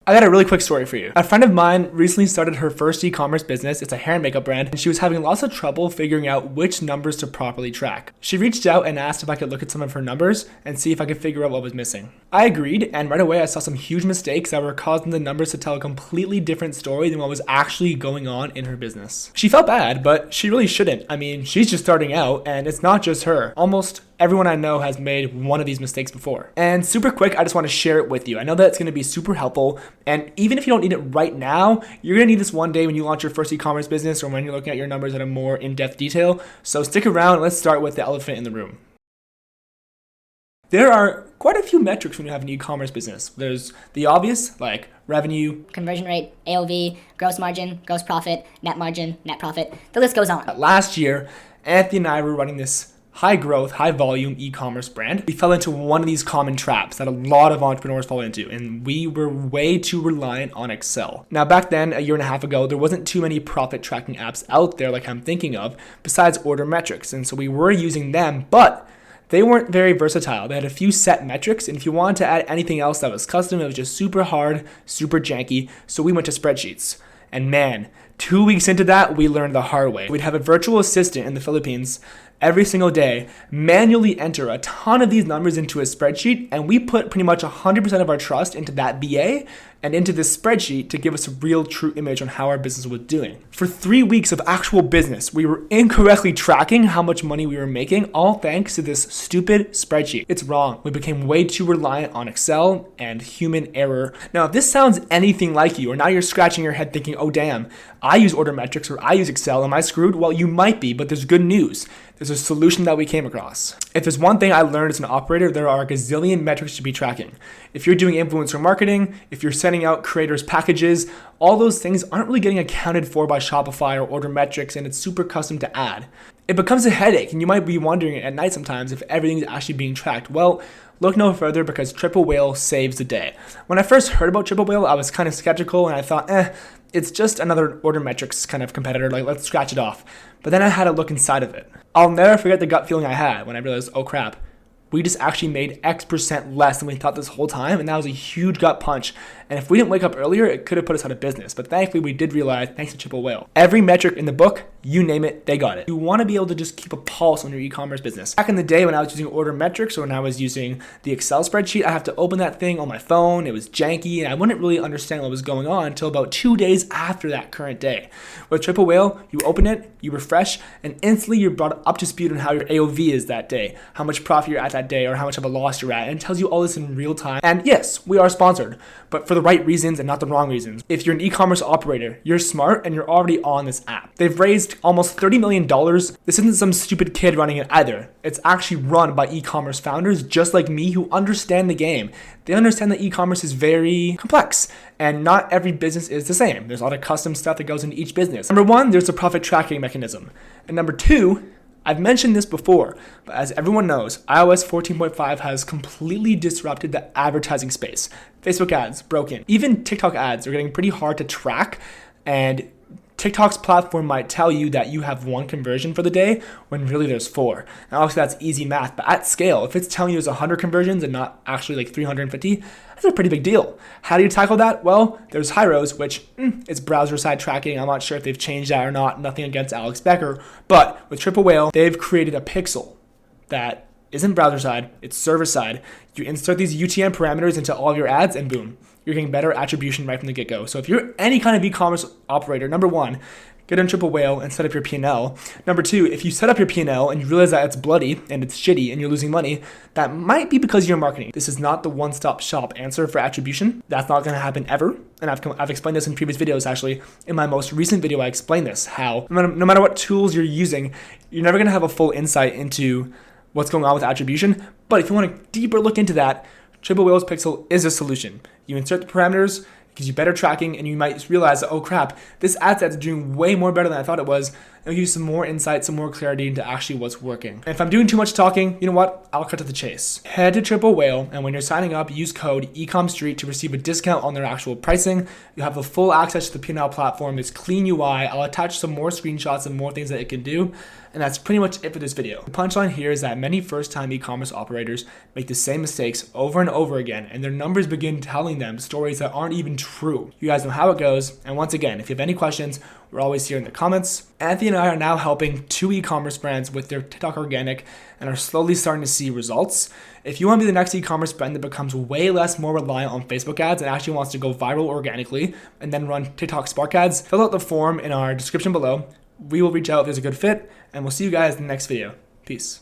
I got a really quick story for you. A friend of mine recently started her first e-commerce business. It's a hair and makeup brand, and she was having lots of trouble figuring out which numbers to properly track. She reached out and asked if I could look at some of her numbers and see if I could figure out what was missing. I agreed, and right away I saw some huge mistakes that were causing the numbers to tell a completely different story than what was actually going on in her business. She felt bad, but she really shouldn't. I mean, she's just starting out, and it's not just her. Almost everyone I know has made one of these mistakes before. And super quick, I just want to share it with you. I know that it's going to be super helpful, and even if you don't need it right now, you're going to need this one day when you launch your first e-commerce business or when you're looking at your numbers at a more in-depth detail. So stick around, and let's start with the elephant in the room. There are quite a few metrics when you have an e-commerce business. There's the obvious, like revenue, conversion rate, AOV, gross margin, gross profit, net margin, net profit. The list goes on. Last year, Anthony and I were running this high growth, high volume e-commerce brand. We fell into one of these common traps that a lot of entrepreneurs fall into, and we were way too reliant on Excel. Now, back then, a year and a half ago, there wasn't too many profit tracking apps out there like I'm thinking of, besides Order Metrics, and so we were using them, but they weren't very versatile. They had a few set metrics, and if you wanted to add anything else that was custom, it was just super hard, super janky, so we went to spreadsheets. And man, 2 weeks into that, we learned the hard way. We'd have a virtual assistant in the Philippines every single day manually enter a ton of these numbers into a spreadsheet, and we put pretty much 100% of our trust into that BA and into this spreadsheet to give us a real true image on how our business was doing. For 3 weeks of actual business, we were incorrectly tracking how much money we were making, all thanks to this stupid spreadsheet. It's wrong. We became way too reliant on Excel and human error. Now, if this sounds anything like you, or now you're scratching your head thinking, oh damn, I use Order Metrics or I use Excel, am I screwed? Well, you might be, but there's good news. There's a solution that we came across. If there's one thing I learned as an operator, there are a gazillion metrics to be tracking. If you're doing influencer marketing, if you're sending out creators packages, all those things aren't really getting accounted for by Shopify or Order Metrics, and it's super custom to add. It becomes a headache, and you might be wondering at night sometimes if everything's actually being tracked. Well, look no further, because Triple Whale saves the day. When I first heard about Triple Whale, I was kind of skeptical, and I thought, it's just another Order Metrics kind of competitor, like let's scratch it off. But then I had a look inside of it. I'll never forget the gut feeling I had when I realized, oh crap, we just actually made X% less than we thought this whole time, and that was a huge gut punch. And if we didn't wake up earlier, it could have put us out of business. But thankfully, we did realize, thanks to Triple Whale, every metric in the book, you name it, they got it. You want to be able to just keep a pulse on your e-commerce business. Back in the day when I was using Order Metrics or when I was using the Excel spreadsheet, I have to open that thing on my phone. It was janky, and I wouldn't really understand what was going on until about 2 days after that current day. With Triple Whale, you open it, you refresh, and instantly you're brought up to speed on how your AOV is that day, how much profit you're at that day, or how much of a loss you're at, and it tells you all this in real time. And yes, we are sponsored, but for the right reasons and not the wrong reasons. If you're an e-commerce operator, you're smart and you're already on this app. They've raised almost $30 million. This isn't some stupid kid running it either. It's actually run by e-commerce founders just like me who understand the game. They understand that e-commerce is very complex and not every business is the same. There's a lot of custom stuff that goes into each business. Number one, there's a profit tracking mechanism. And number two, I've mentioned this before, but as everyone knows, iOS 14.5 has completely disrupted the advertising space. Facebook ads, broken. Even TikTok ads are getting pretty hard to track, and TikTok's platform might tell you that you have 1 conversion for the day when really there's 4. Now obviously that's easy math, but at scale, if it's telling you there's 100 conversions and not actually like 350, that's a pretty big deal. How do you tackle that? Well, there's Hyros, which is browser side tracking. I'm not sure if they've changed that or not. Nothing against Alex Becker, but with Triple Whale, they've created a pixel that isn't browser side, it's server side. You insert these UTM parameters into all of your ads and boom, you're getting better attribution right from the get-go. So if you're any kind of e-commerce operator, number one, get on Triple Whale and set up your P&L. Number two, if you set up your P&L and you realize that it's bloody and it's shitty and you're losing money, that might be because of your marketing. This is not the one-stop shop answer for attribution. That's not going to happen ever. And I've explained this in previous videos, actually. In my most recent video, I explained this, how no matter what tools you're using, you're never going to have a full insight into what's going on with attribution. But if you want a deeper look into that, Triple Whale's Pixel is a solution. You insert the parameters, it gives you better tracking, and you might realize that, oh crap, this ad set is doing way more better than I thought it was. It'll give you some more insight, some more clarity into actually what's working. And if I'm doing too much talking, you know what? I'll cut to the chase. Head to Triple Whale, and when you're signing up, use code eComStreet to receive a discount on their actual pricing. You have the full access to the P&L platform. It's clean UI. I'll attach some more screenshots and more things that it can do. And that's pretty much it for this video. The punchline here is that many first-time e-commerce operators make the same mistakes over and over again, and their numbers begin telling them stories that aren't even true. You guys know how it goes. And once again, if you have any questions, we're always here in the comments. Anthony and I are now helping 2 e-commerce brands with their TikTok organic and are slowly starting to see results. If you want to be the next e-commerce brand that becomes way more reliant on Facebook ads and actually wants to go viral organically and then run TikTok Spark ads, fill out the form in our description below. We will reach out if there's a good fit, and we'll see you guys in the next video. Peace.